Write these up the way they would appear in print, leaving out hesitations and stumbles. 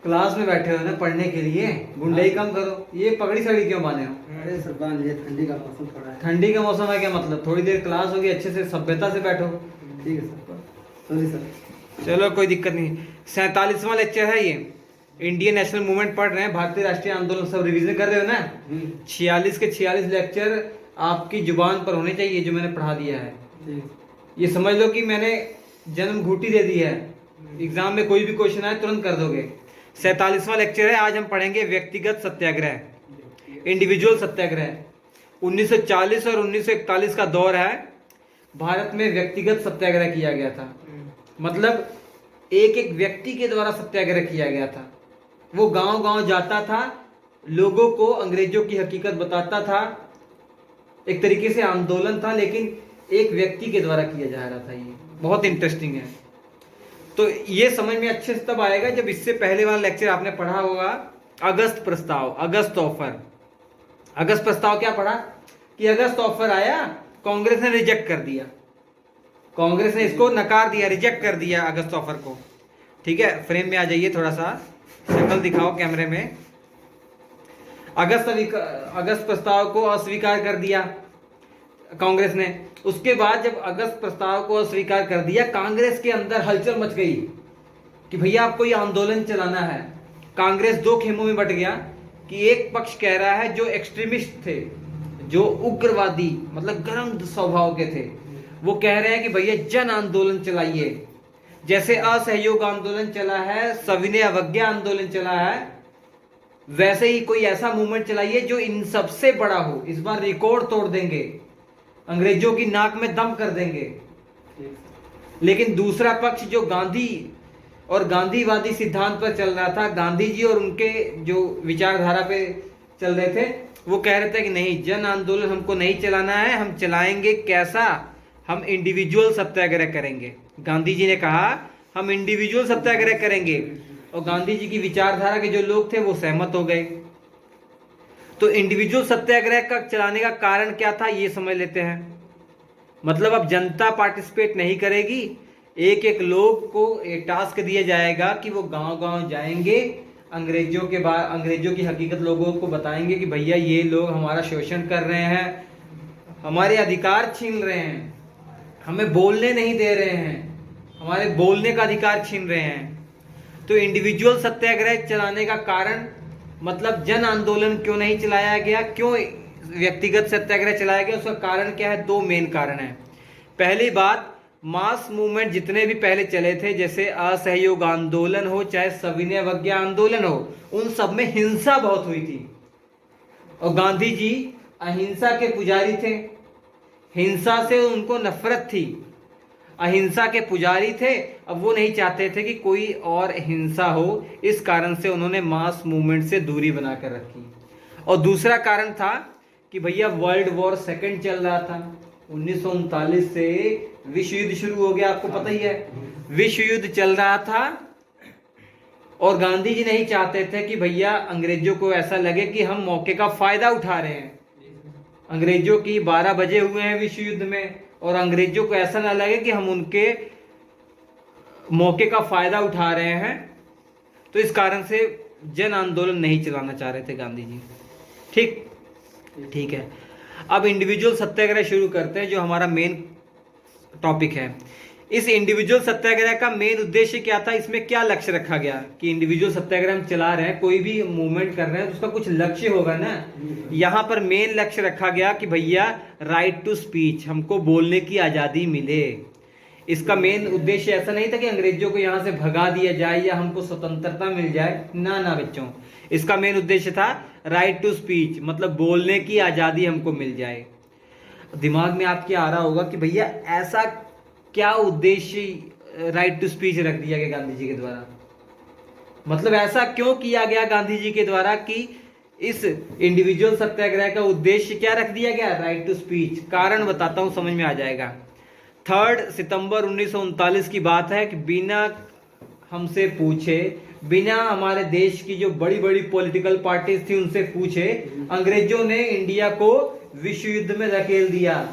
Class में बैठे हो ना पढ़ने के लिए, गुंडई कम करो। ये पगड़ी सड़ी क्यों बांधे हो? अरे सर बांध लिया, ठंडी का मौसम थोड़ा है। ठंडी का मौसम है क्या मतलब? थोड़ी देर क्लास होगी, अच्छे से सभ्यता से बैठो। ठीक है सर, सॉरी सर। चलो कोई दिक्कत नहीं। 47वां लेक्चर है ये। इंडियन नेशनल मूवमेंट पढ़ रहे हैं, भारतीय राष्ट्रीय आंदोलन, सब रिवीजन कर रहे हो ना? 46 के 46 लेक्चर आपकी जुबान पर होने चाहिए जो मैंने पढ़ा दिया है। ये समझ लो कि मैंने जन्म घूटी दे दी है। एग्जाम में कोई भी क्वेश्चन आए तुरंत कर दोगे। 47वां लेक्चर है। आज हम पढ़ेंगे व्यक्तिगत सत्याग्रह, इंडिविजुअल सत्याग्रह। 1940 और 1941 का दौर है। भारत में व्यक्तिगत सत्याग्रह किया गया था, मतलब एक एक व्यक्ति के द्वारा सत्याग्रह किया गया था। वो गांव गांव जाता था, लोगों को अंग्रेजों की हकीकत बताता था। एक तरीके से आंदोलन था, लेकिन एक व्यक्ति के द्वारा किया जा रहा था। ये बहुत इंटरेस्टिंग है। तो ये समझ में अच्छे से तब आएगा जब इससे पहले वाला लेक्चर आपने पढ़ा होगा, अगस्त प्रस्ताव, अगस्त ऑफर। अगस्त प्रस्ताव क्या पढ़ा कि अगस्त ऑफर आया, कांग्रेस ने रिजेक्ट कर दिया। कांग्रेस ने इसको नकार दिया, रिजेक्ट कर दिया अगस्त ऑफर को। ठीक है, फ्रेम में आ जाइए, थोड़ा सा शक्ल दिखाओ कैमरे में। अगस्त प्रस्ताव को अस्वीकार कर दिया कांग्रेस ने। उसके बाद जब अगस्त प्रस्ताव को अस्वीकार कर दिया, कांग्रेस के अंदर हलचल मच गई कि भैया आपको ये आंदोलन चलाना है। कांग्रेस दो खेमों में बट गया कि एक पक्ष कह रहा है, जो एक्सट्रीमिस्ट थे, जो उग्रवादी मतलब गर्म स्वभाव के थे, वो कह रहे हैं कि भैया जन आंदोलन चलाइए। जैसे असहयोग आंदोलन चला है, सविनय अवज्ञा आंदोलन चला है, वैसे ही कोई ऐसा मूवमेंट चलाइए जो इन सबसे बड़ा हो। इस बार रिकॉर्ड तोड़ देंगे, अंग्रेजों की नाक में दम कर देंगे। लेकिन दूसरा पक्ष जो गांधी और गांधीवादी सिद्धांत पर चल रहा था, गांधी जी और उनके जो विचारधारा पे चल रहे थे, वो कह रहे थे कि नहीं, जन आंदोलन हमको नहीं चलाना है। हम चलाएंगे कैसा? हम इंडिविजुअल सत्याग्रह करेंगे। गांधी जी ने कहा हम इंडिविजुअल सत्याग्रह करेंगे, और गांधी जी की विचारधारा के जो लोग थे वो सहमत हो गए। तो इंडिविजुअल सत्याग्रह का चलाने का कारण क्या था, ये समझ लेते हैं। मतलब अब जनता पार्टिसिपेट नहीं करेगी, एक एक लोग को एक टास्क दिया जाएगा कि वो गांव गांव जाएंगे, अंग्रेजों की हकीकत लोगों को बताएंगे कि भैया ये लोग हमारा शोषण कर रहे हैं, हमारे अधिकार छीन रहे हैं, हमें बोलने नहीं दे रहे हैं, हमारे बोलने का अधिकार छीन रहे हैं। तो इंडिविजुअल सत्याग्रह चलाने का कारण, मतलब जन आंदोलन क्यों नहीं चलाया गया, क्यों व्यक्तिगत सत्याग्रह चलाया गया, उसका कारण क्या है? दो मेन कारण है। पहली बात, मास मूवमेंट जितने भी पहले चले थे, जैसे असहयोग आंदोलन हो चाहे सविनय अवज्ञा आंदोलन हो, उन सब में हिंसा बहुत हुई थी। और गांधी जी अहिंसा के पुजारी थे, हिंसा से उनको नफरत थी, अहिंसा के पुजारी थे। अब वो नहीं चाहते थे कि कोई और हिंसा हो, इस कारण से उन्होंने मास मूवमेंट से दूरी बनाकर रखी। और दूसरा कारण था कि भैया वर्ल्ड वॉर सेकंड चल रहा था। 1939 से विश्व युद्ध शुरू हो गया, आपको पता ही है। विश्व युद्ध चल रहा था, और गांधी जी नहीं चाहते थे कि भैया अंग्रेजों को ऐसा लगे कि हम मौके का फायदा उठा रहे हैं। अंग्रेजों की 12 बजे हुए हैं विश्व युद्ध में, और अंग्रेजों को ऐसा ना लगे कि हम उनके मौके का फायदा उठा रहे हैं। तो इस कारण से जन आंदोलन नहीं चलाना चाह रहे थे गांधी जी। ठीक है, अब इंडिविजुअल सत्याग्रह शुरू करते हैं, जो हमारा मेन टॉपिक है। इस इंडिविजुअल सत्याग्रह का मेन उद्देश्य क्या था, इसमें क्या लक्ष्य रखा गया कि इंडिविजुअल सत्याग्रह हम चला रहे हैं, कोई भी मूवमेंट कर रहे हैं तो उसका कुछ लक्ष्य होगा ना। यहाँ पर मेन लक्ष्य रखा गया कि भैया राइट टू स्पीच, हमको बोलने की आज़ादी मिले। इसका मेन उद्देश्य ऐसा नहीं था कि अंग्रेजों को यहाँ से भगा दिया जाए या हमको स्वतंत्रता मिल जाए, ना बच्चों। इसका मेन उद्देश्य था राइट टू स्पीच, मतलब बोलने की आज़ादी हमको मिल जाए। दिमाग में आपके आ रहा होगा कि भैया ऐसा क्या उद्देश्य राइट टू स्पीच रख दिया गया गांधी जी के द्वारा, मतलब ऐसा क्यों किया गया गांधी जी के द्वारा कि इस इंडिविजुअल सत्याग्रह का उद्देश्य क्या रख दिया गया, राइट टू स्पीच। कारण बताता हूं, समझ में आ जाएगा। 3 सितंबर 1939 की बात है कि बिना हमसे पूछे, बिना हमारे देश की जो बड़ी बड़ी पॉलिटिकल पार्टीज थी उनसे पूछे, अंग्रेजों ने इंडिया को विश्व युद्ध में धकेल दिया।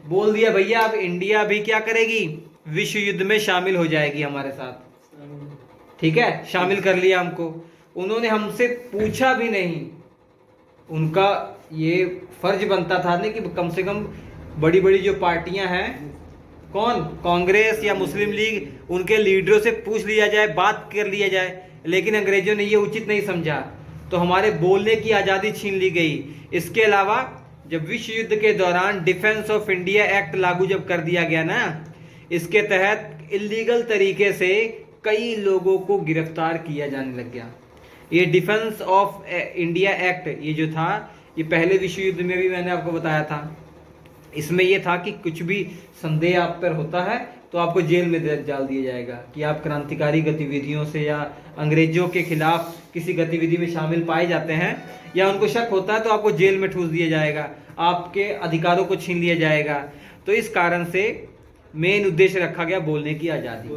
बोल दिया भैया अब इंडिया भी क्या करेगी, विश्व युद्ध में शामिल हो जाएगी हमारे साथ। ठीक है, शामिल कर लिया हमको। उन्होंने हमसे पूछा भी नहीं। उनका ये फर्ज बनता था ना कि कम से कम बड़ी बड़ी जो पार्टियां हैं, कौन, कांग्रेस या मुस्लिम लीग, उनके लीडरों से पूछ लिया जाए, बात कर लिया जाए। लेकिन अंग्रेजों ने ये उचित नहीं समझा, तो हमारे बोलने की आज़ादी छीन ली गई। इसके अलावा जब विश्व युद्ध के दौरान डिफेंस ऑफ इंडिया एक्ट लागू जब कर दिया गया ना, इसके तहत इलीगल तरीके से कई लोगों को गिरफ्तार किया जाने लग गया। ये डिफेंस ऑफ इंडिया एक्ट ये जो था, ये पहले विश्व युद्ध में भी मैंने आपको बताया था। इसमें ये था कि कुछ भी संदेह आप पर होता है तो आपको जेल में डाल दिया जाएगा कि आप क्रांतिकारी गतिविधियों से या अंग्रेजों के खिलाफ किसी गतिविधि में शामिल पाए जाते हैं, या उनको शक होता है तो आपको जेल में ठूस दिया जाएगा, आपके अधिकारों को छीन लिया जाएगा। तो इस कारण से मेन उद्देश्य रखा गया बोलने की आज़ादी,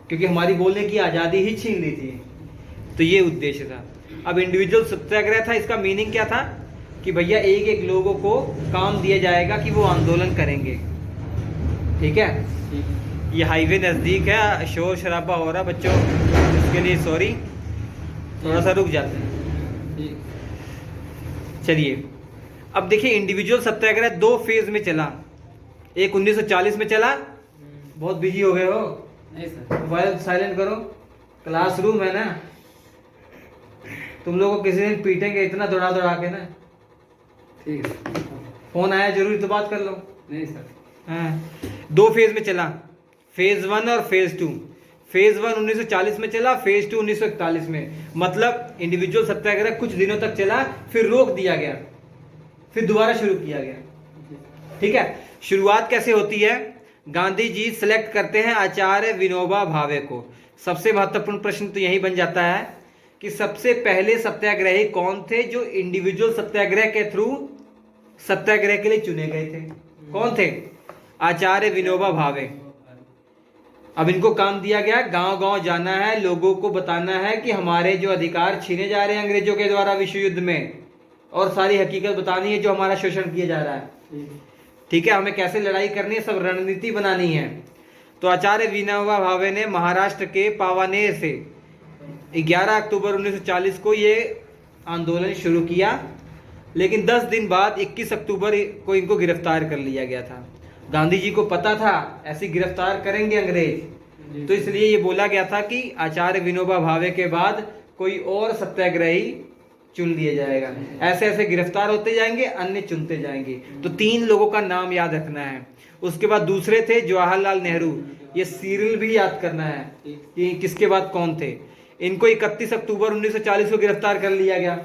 क्योंकि हमारी बोलने की आज़ादी ही छीन ली थी। तो ये उद्देश्य था। अब इंडिविजुअल सत्याग्रह था, इसका मीनिंग क्या था कि भैया एक एक लोगों को काम दिया जाएगा कि वो आंदोलन करेंगे। ठीक है, ये हाईवे नज़दीक है, शोर शराबा हो रहा बच्चों, इसके लिए सॉरी, थोड़ा सा रुक जाते हैं। चलिए, अब देखिए इंडिविजुअल सत्याग्रह 2 फेज में चला। एक 1940 में चला, बहुत बिजी हो गए हो, नहीं सर। मोबाइल साइलेंट करो, क्लासरूम है ना, तुम लोगों को किसी दिन पीटेंगे इतना दौड़ा दौड़ा के ना। ठीक है। फोन आया जरूरी तो बात कर लो। नहीं सर। हाँ, 2 फेज में चला, फेज 1 और फेज 2। फेज 1 1940 में चला, फेज 2 1941 में। मतलब इंडिविजुअल सत्याग्रह कुछ दिनों तक चला, फिर रोक दिया गया, फिर दोबारा शुरू किया गया। ठीक है, शुरुआत कैसे होती है? गांधी जी सिलेक्ट करते हैं आचार्य विनोबा भावे को। सबसे महत्वपूर्ण प्रश्न तो यही बन जाता है कि सबसे पहले सत्याग्रही कौन थे जो इंडिविजुअल सत्याग्रह के थ्रू सत्याग्रह के लिए चुने गए थे? कौन थे? आचार्य विनोबा भावे। अब इनको काम दिया गया, गांव गांव जाना है, लोगों को बताना है कि हमारे जो अधिकार छीने जा रहे हैं अंग्रेजों के द्वारा विश्व युद्ध में, और सारी हकीकत बतानी है जो हमारा शोषण किया जा रहा है। ठीक है, हमें कैसे लड़ाई करनी है, सब रणनीति बनानी है। तो आचार्य विनोबा भावे ने महाराष्ट्र के पावानेर से 11 अक्टूबर 1940 को ये आंदोलन शुरू किया, लेकिन 10 दिन बाद 21 अक्टूबर को इनको गिरफ्तार कर लिया गया था। गांधी जी को पता था ऐसे गिरफ्तार करेंगे अंग्रेज, तो इसलिए ये बोला गया था कि आचार्य विनोबा भावे के बाद कोई और सत्याग्रही चुन लिया जाएगा। ऐसे ऐसे गिरफ्तार होते जाएंगे, अन्य चुनते जाएंगे। तो 3 लोगों का नाम याद रखना है। उसके बाद दूसरे थे जवाहरलाल नेहरू, ये सीरियल भी याद करना है कि किसके बाद कौन थे। इनको 31 अक्टूबर 1940 को गिरफ्तार कर लिया गया।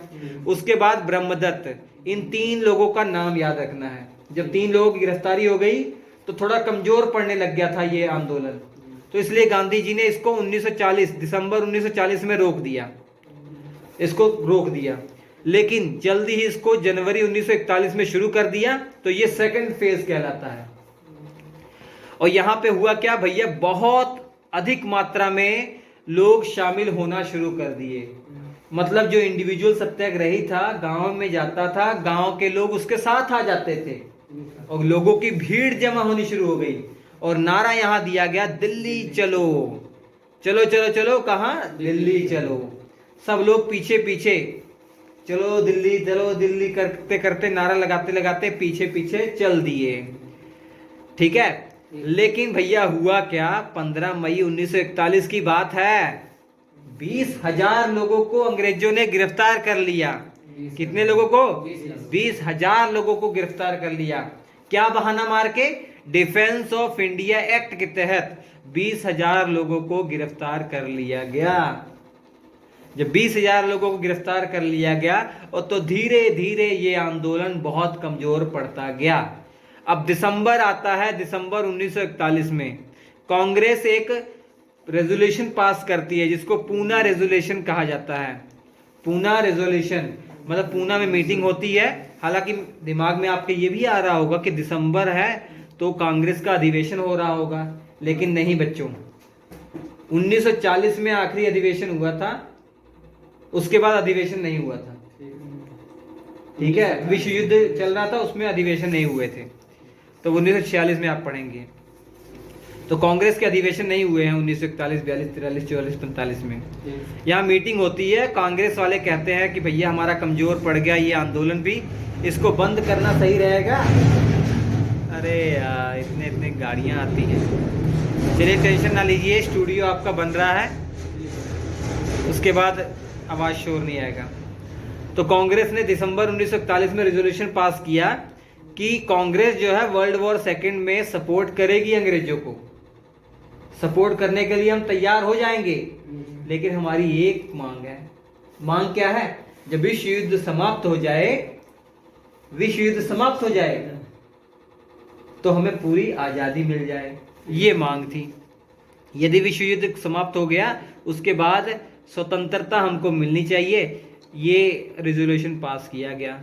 उसके बाद ब्रह्मदत्त। इन 3 लोगों का नाम याद रखना है। जब 3 लोगों की गिरफ्तारी हो गई तो थोड़ा कमजोर पड़ने लग गया था ये आंदोलन, तो इसलिए गांधी जी ने इसको 1940 दिसंबर 1940 में रोक दिया, इसको रोक दिया। लेकिन जल्दी ही इसको जनवरी 1941 में शुरू कर दिया। तो ये सेकंड फेज कहलाता है। और यहां पे हुआ क्या भैया, बहुत अधिक मात्रा में लोग शामिल होना शुरू कर दिए। मतलब जो इंडिविजुअल सत्याग्रही था गांव में जाता था, गांव के लोग उसके साथ आ जाते थे और लोगों की भीड़ जमा होनी शुरू हो गई। और नारा यहां दिया गया, दिल्ली चलो, चलो चलो चलो, कहां? दिल्ली चलो। सब लोग पीछे पीछे, चलो दिल्ली करते करते, नारा लगाते लगाते पीछे पीछे चल दिए। ठीक है, लेकिन भैया हुआ क्या, 15 मई 1941 की बात है, 20,000 लोगों को अंग्रेजों ने गिरफ्तार कर लिया। कितने लोगों को? 20,000 लोगों को गिरफ्तार कर लिया। क्या बहाना मार के? डिफेंस ऑफ इंडिया एक्ट के तहत 20,000 लोगों को गिरफ्तार कर लिया गया। जब 20,000 लोगों को गिरफ्तार कर लिया गया, और तो धीरे धीरे ये आंदोलन बहुत कमजोर पड़ता गया। अब दिसंबर आता है, दिसंबर 1941 में कांग्रेस एक रेजोल्यूशन पास करती है जिसको पूना रेजोल्यूशन कहा जाता है। पूना रेजोल्यूशन मतलब पूना में मीटिंग होती है। हालांकि दिमाग में आपके ये भी आ रहा होगा कि दिसंबर है तो कांग्रेस का अधिवेशन हो रहा होगा, लेकिन नहीं बच्चों, 1940 में आखिरी अधिवेशन हुआ था, उसके बाद अधिवेशन नहीं हुआ था। ठीक है, विश्व युद्ध चल रहा था, उसमें अधिवेशन नहीं हुए थे। तो 1946 में आप पढ़ेंगे। तो कांग्रेस के अधिवेशन नहीं हुए हैं 1941, 42, 43, 44, 45 में। यहाँ मीटिंग होती है, कांग्रेस वाले कहते हैं कि भैया हमारा कमजोर पड़ गया ये आंदोलन भी, इसको बंद करना सही रहेगा। अरे यार इतने इतने गाड़ियाँ आती हैं। चलिए टेंशन ना लीजिए, स्टूडियो आपका बन रहा है, उसके बाद आवाज़ शोर नहीं आएगा। तो कांग्रेस ने दिसंबर 1941 में रेजोल्यूशन पास किया कि कांग्रेस जो है वर्ल्ड वॉर सेकेंड में सपोर्ट करेगी अंग्रेजों को। सपोर्ट करने के लिए हम तैयार हो जाएंगे, लेकिन हमारी एक मांग है। मांग क्या है? जब विश्व युद्ध समाप्त हो जाए, विश्व युद्ध समाप्त हो जाए तो हमें पूरी आजादी मिल जाए, ये मांग थी। यदि विश्व युद्ध समाप्त हो गया उसके बाद स्वतंत्रता हमको मिलनी चाहिए, ये रेजोल्यूशन पास किया गया।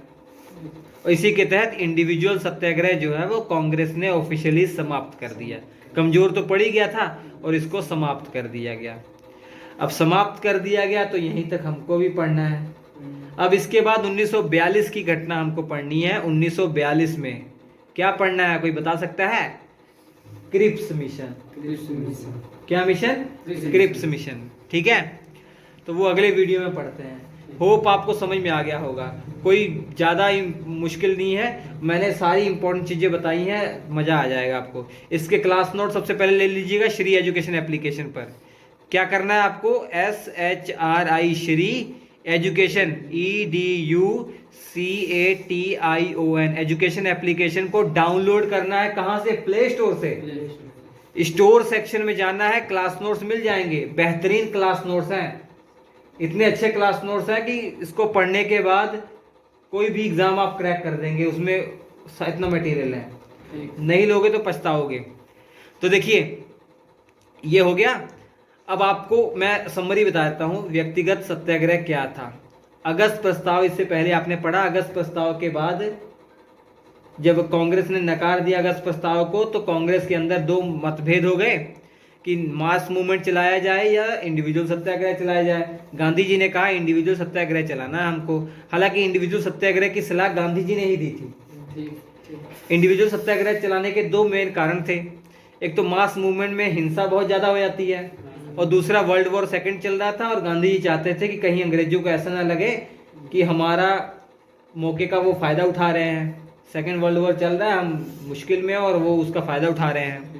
और इसी के तहत इंडिविजुअल सत्याग्रह जो है वो कांग्रेस ने ऑफिशियली समाप्त कर दिया। कमजोर तो पड़ ही गया था और इसको समाप्त कर दिया गया। अब समाप्त कर दिया गया तो यहीं तक हमको भी पढ़ना है। अब इसके बाद 1942 की घटना हमको पढ़नी है। 1942 में क्या पढ़ना है, कोई बता सकता है? Cripps mission. क्या मिशन? Cripps mission. ठीक है, तो वो अगले वीडियो में पढ़ते हैं। होप आपको समझ में आ गया होगा, कोई ज़्यादा मुश्किल नहीं है, मैंने सारी इंपॉर्टेंट चीज़ें बताई हैं, मज़ा आ जाएगा आपको। इसके क्लास नोट सबसे पहले ले लीजिएगा श्री एजुकेशन एप्लीकेशन पर। क्या करना है आपको? SHRI Shri education EDUCATION education application को डाउनलोड करना है। कहाँ से? प्ले स्टोर से। स्टोर सेक्शन में जाना है, क्लास नोट्स मिल जाएंगे। बेहतरीन क्लास नोट्स हैं, इतने अच्छे क्लास नोट्स हैं कि इसको पढ़ने के बाद कोई भी एग्जाम आप क्रैक कर देंगे, उसमें इतना मटेरियल है। नहीं लोगे तो पछताओगे। तो देखिए ये हो गया। अब आपको मैं समरी बता देता हूँ व्यक्तिगत सत्याग्रह क्या था। अगस्त प्रस्ताव, इससे पहले आपने पढ़ा। अगस्त प्रस्ताव के बाद जब कांग्रेस ने नकार दिया अगस्त प्रस्ताव को, तो कांग्रेस के अंदर दो मतभेद हो गए कि मास मूवमेंट चलाया जाए या इंडिविजुअल सत्याग्रह चलाया जाए। गांधी जी ने कहा इंडिविजुअल सत्याग्रह चलाना है हमको। हालांकि इंडिविजुअल सत्याग्रह की सलाह गांधी जी ने ही दी थी। इंडिविजुअल सत्याग्रह चलाने के दो मेन कारण थे। एक तो मास मूवमेंट में हिंसा बहुत ज़्यादा हो जाती है, और दूसरा वर्ल्ड वॉर सेकेंड चल रहा था और गांधी जी चाहते थे कि कहीं अंग्रेजों को ऐसा ना लगे कि हमारा मौके का वो फ़ायदा उठा रहे हैं। सेकेंड वर्ल्ड वॉर चल रहा है, हम मुश्किल में और वो उसका फ़ायदा उठा रहे हैं।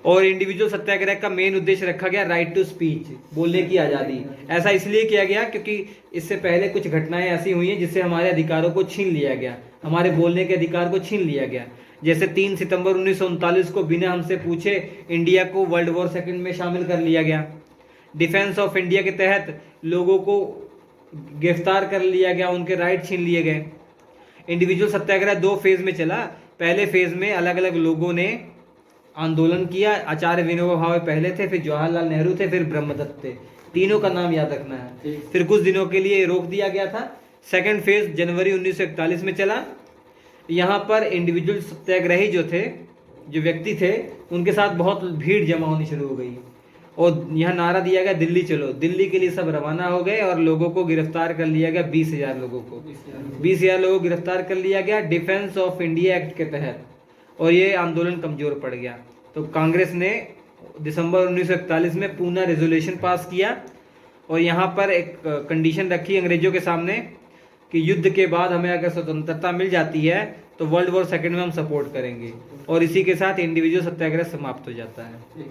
और इंडिविजुअल सत्याग्रह का मेन उद्देश्य रखा गया राइट टू स्पीच, बोलने की आज़ादी। ऐसा इसलिए किया गया क्योंकि इससे पहले कुछ घटनाएं ऐसी हुई हैं जिससे हमारे अधिकारों को छीन लिया गया, हमारे बोलने के अधिकार को छीन लिया गया। जैसे 3 सितंबर 1939 को बिना हमसे पूछे इंडिया को वर्ल्ड वॉर सेकेंड में शामिल कर लिया गया। डिफेंस ऑफ इंडिया के तहत लोगों को गिरफ्तार कर लिया गया, उनके राइट छीन लिए गए। इंडिविजुअल सत्याग्रह 2 फेज में चला। पहले फेज में अलग अलग लोगों ने आंदोलन किया। आचार्य विनोबा भावे पहले थे, फिर जवाहरलाल नेहरू थे, फिर ब्रह्मदत्त थे। तीनों का नाम याद रखना है। फिर कुछ दिनों के लिए रोक दिया गया था। सेकेंड फेज जनवरी 1941 में चला। यहाँ पर इंडिविजुअल सत्याग्रही जो थे, जो व्यक्ति थे, उनके साथ बहुत भीड़ जमा होनी शुरू हो गई और यहाँ नारा दिया गया दिल्ली चलो। दिल्ली के लिए सब रवाना हो गए और लोगों को गिरफ्तार कर लिया गया। 20,000 लोगों को 20,000 लोगों को गिरफ्तार कर लिया गया डिफेंस ऑफ इंडिया एक्ट के तहत, और ये आंदोलन कमजोर पड़ गया। तो कांग्रेस ने दिसंबर 1941 में पूना रेजोल्यूशन पास किया और यहाँ पर एक कंडीशन रखी अंग्रेजों के सामने कि युद्ध के बाद हमें अगर स्वतंत्रता मिल जाती है तो वर्ल्ड वॉर सेकेंड में हम सपोर्ट करेंगे, और इसी के साथ इंडिविजुअल सत्याग्रह समाप्त हो जाता है।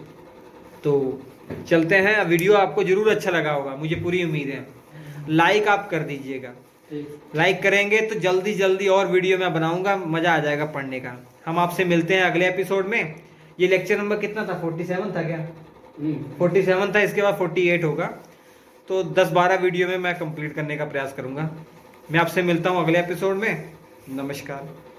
तो चलते हैं। वीडियो आपको जरूर अच्छा लगा होगा, मुझे पूरी उम्मीद है। लाइक आप कर दीजिएगा, लाइक करेंगे तो जल्दी जल्दी और वीडियो मैं बनाऊंगा, मज़ा आ जाएगा पढ़ने का। हम आपसे मिलते हैं अगले एपिसोड में। ये लेक्चर नंबर कितना था? 47 था क्या? 47 था, इसके बाद 48 होगा। तो 10-12 वीडियो में मैं कंप्लीट करने का प्रयास करूंगा। मैं आपसे मिलता हूं अगले एपिसोड में। नमस्कार।